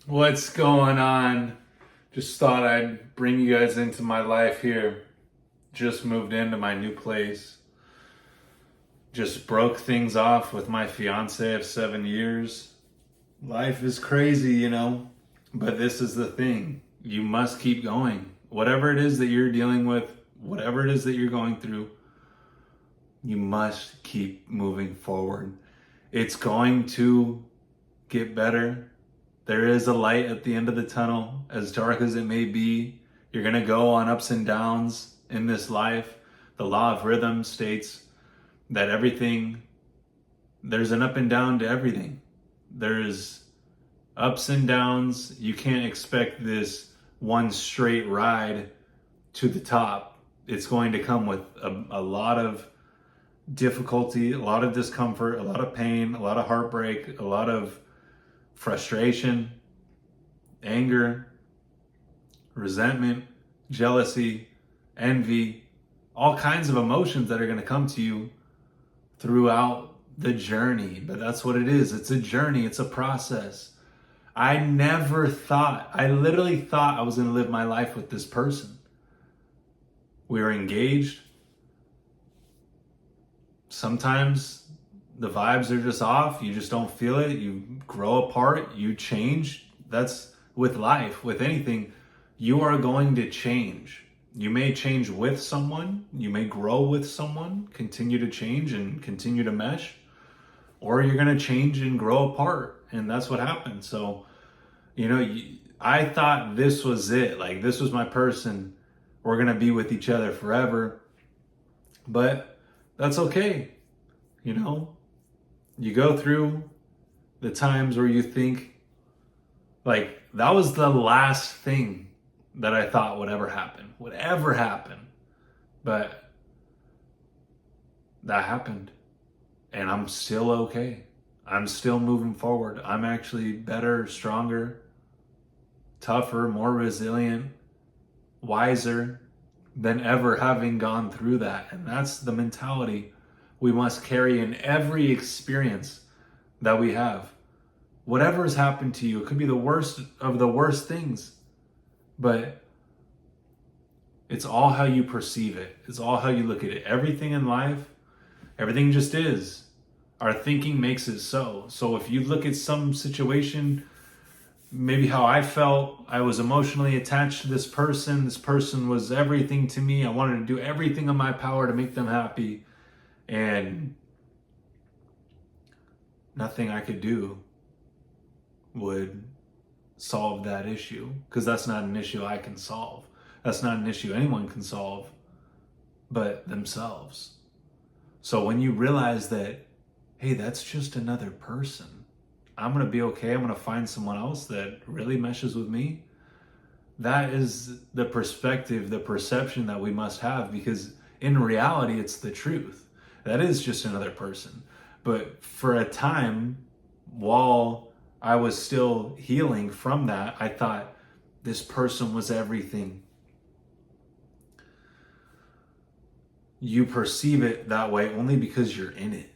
What's going on? Just thought I'd bring you guys into my life here. Just moved into my new place. Just broke things off with my fiance of 7 years. Life is crazy, but this is the thing. You must keep going. Whatever it is that you're dealing with, whatever it is that you're going through, you must keep moving forward. It's going to get better. There is a light at the end of the tunnel, as dark as it may be. You're going to go on ups and downs in this life. The law of rhythm states that there's an up and down to everything. There's ups and downs. You can't expect this one straight ride to the top. It's going to come with a lot of difficulty, a lot of discomfort, a lot of pain, a lot of heartbreak, a lot of frustration, anger, resentment, jealousy, envy, all kinds of emotions that are going to come to you throughout the journey. But that's what it is. It's a journey. It's a process. I literally thought I was going to live my life with this person. We were engaged. Sometimes the vibes are just off. You just don't feel it. You grow apart. You change. That's with life, with anything. You are going to change. You may change with someone. You may grow with someone, continue to change and continue to mesh. Or you're going to change and grow apart. And that's what happened. So, I thought this was it. Like, this was my person. We're going to be with each other forever. But that's okay. You go through the times where you think, like, that was the last thing that I thought would ever happen. But that happened. And I'm still okay. I'm still moving forward. I'm actually better, stronger, tougher, more resilient, wiser than ever having gone through that. And that's the mentality we must carry in every experience that we have. Whatever has happened to you, it could be the worst of the worst things, but it's all how you perceive it. It's all how you look at it. Everything in life, everything just is. Our thinking makes it so. So if you look at some situation, maybe how I felt, I was emotionally attached to this person was everything to me. I wanted to do everything in my power to make them happy. And nothing I could do would solve that issue, because that's not an issue I can solve. That's not an issue anyone can solve but themselves. So when you realize that, hey, that's just another person, I'm going to be okay. I'm going to find someone else that really meshes with me. That is the perspective, the perception that we must have, because in reality, it's the truth. That is just another person. But for a time, while I was still healing from that, I thought this person was everything. You perceive it that way only because you're in it.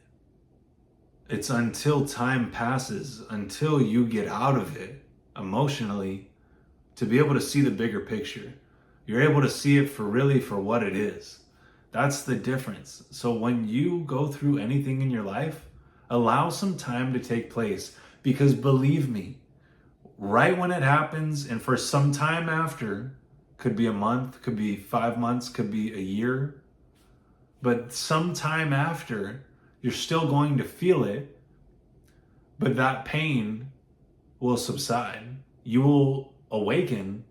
It's until time passes, until you get out of it emotionally, to be able to see the bigger picture. You're able to see it for what it is. That's the difference. So when you go through anything in your life, allow some time to take place, because believe me, right when it happens and for some time after, could be a month, could be 5 months, could be a year, but some time after, you're still going to feel it, but that pain will subside. You will awaken.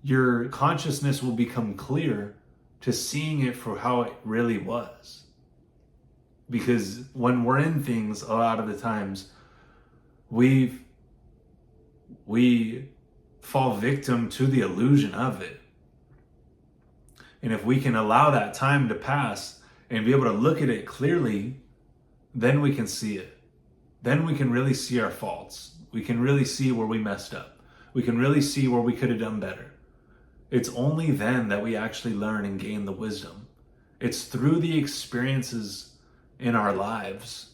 Your consciousness will become clear to seeing it for how it really was. Because when we're in things, a lot of the times, we fall victim to the illusion of it. And if we can allow that time to pass and be able to look at it clearly, then we can see it. Then we can really see our faults. We can really see where we messed up. We can really see where we could have done better. It's only then that we actually learn and gain the wisdom. It's through the experiences in our lives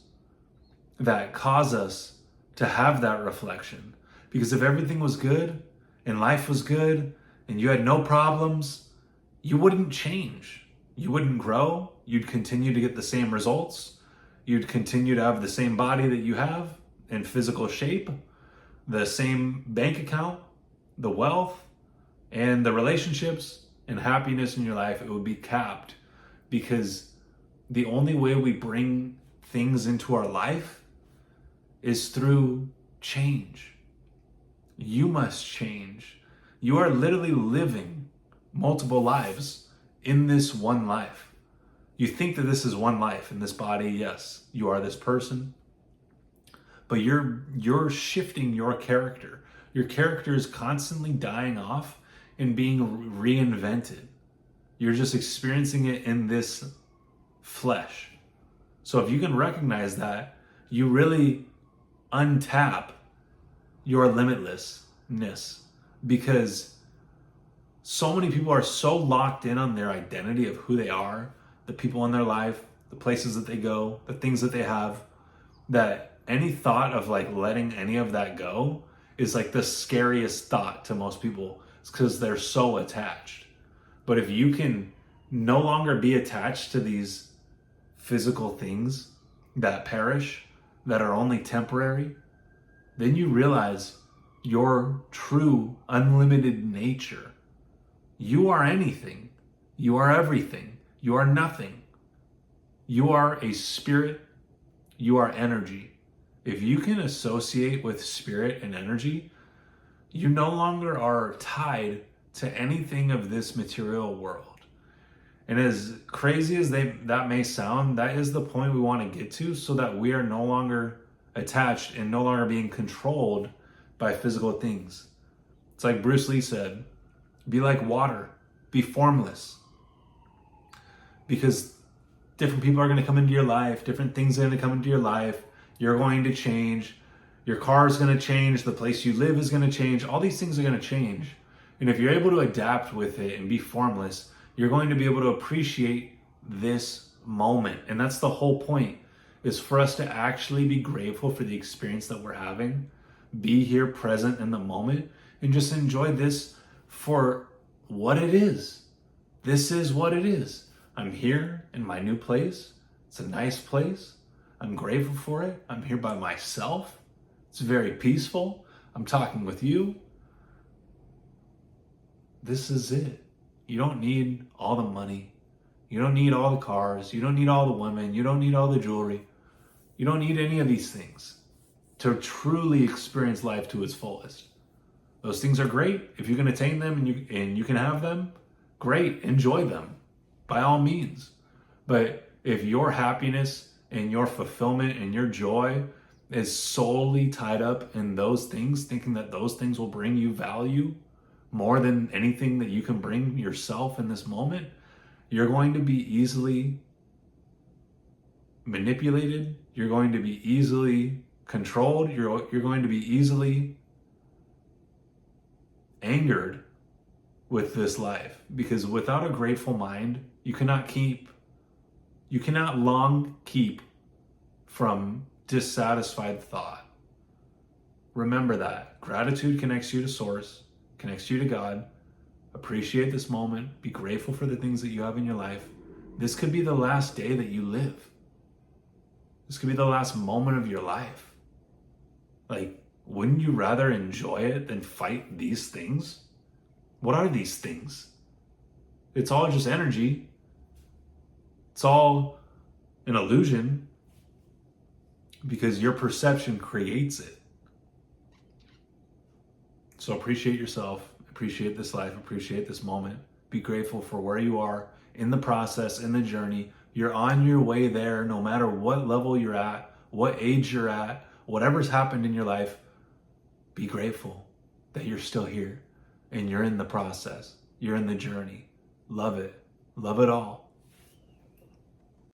that cause us to have that reflection, Because if everything was good and life was good and you had no problems, you wouldn't change. You wouldn't grow. You'd continue to get the same results. You'd continue to have the same body that you have in physical shape, the same bank account, the wealth, and the relationships and happiness in your life. It would be capped, because the only way we bring things into our life is through change. You must change. You are literally living multiple lives in this one life. You think that this is one life in this body. Yes, you are this person, but you're shifting your character. Your character is constantly dying off and being reinvented. You're just experiencing it in this flesh. So if you can recognize that, you really untap your limitlessness, because so many people are so locked in on their identity of who they are, the people in their life, the places that they go, the things that they have, that any thought of like letting any of that go is like the scariest thought to most people. It's because they're so attached. But if you can no longer be attached to these physical things that perish, that are only temporary, then you realize your true unlimited nature. You are anything. You are everything. You are nothing. You are a spirit. You are energy. If you can associate with spirit and energy, you no longer are tied to anything of this material world. And as crazy as that may sound, that is the point we want to get to, so that we are no longer attached and no longer being controlled by physical things. It's like Bruce Lee said, be like water, be formless. Because different people are going to come into your life, different things are going to come into your life, you're going to change, your car is going to change, the place you live is going to change, all these things are going to change. And if you're able to adapt with it and be formless, you're going to be able to appreciate this moment. And that's the whole point, is for us to actually be grateful for the experience that we're having, be here present in the moment, and just enjoy this for what it is. This is what it is. I'm here in my new place. It's a nice place. I'm grateful for it. I'm here by myself. It's very peaceful. I'm talking with you. This is it. You don't need all the money. You don't need all the cars. You don't need all the women. You don't need all the jewelry. You don't need any of these things to truly experience life to its fullest. Those things are great. If you can attain them and you can have them, great. Enjoy them by all means. But if your happiness and your fulfillment and your joy is solely tied up in those things, thinking that those things will bring you value more than anything that you can bring yourself in this moment, you're going to be easily manipulated. You're going to be easily controlled. You're going to be easily angered with this life, because without a grateful mind, you cannot long keep from dissatisfied thought. Remember that. Gratitude connects you to source, connects you to God. Appreciate this moment. Be grateful for the things that you have in your life. This could be the last day that you live. This could be the last moment of your life. Like, wouldn't you rather enjoy it than fight these things? What are these things? It's all just energy. It's all an illusion, because your perception creates it. So appreciate yourself, appreciate this life, appreciate this moment. Be grateful for where you are in the process, in the journey. You're on your way there, no matter what level you're at, what age you're at, whatever's happened in your life. Be grateful that you're still here and you're in the process. You're in the journey. Love it. Love it all.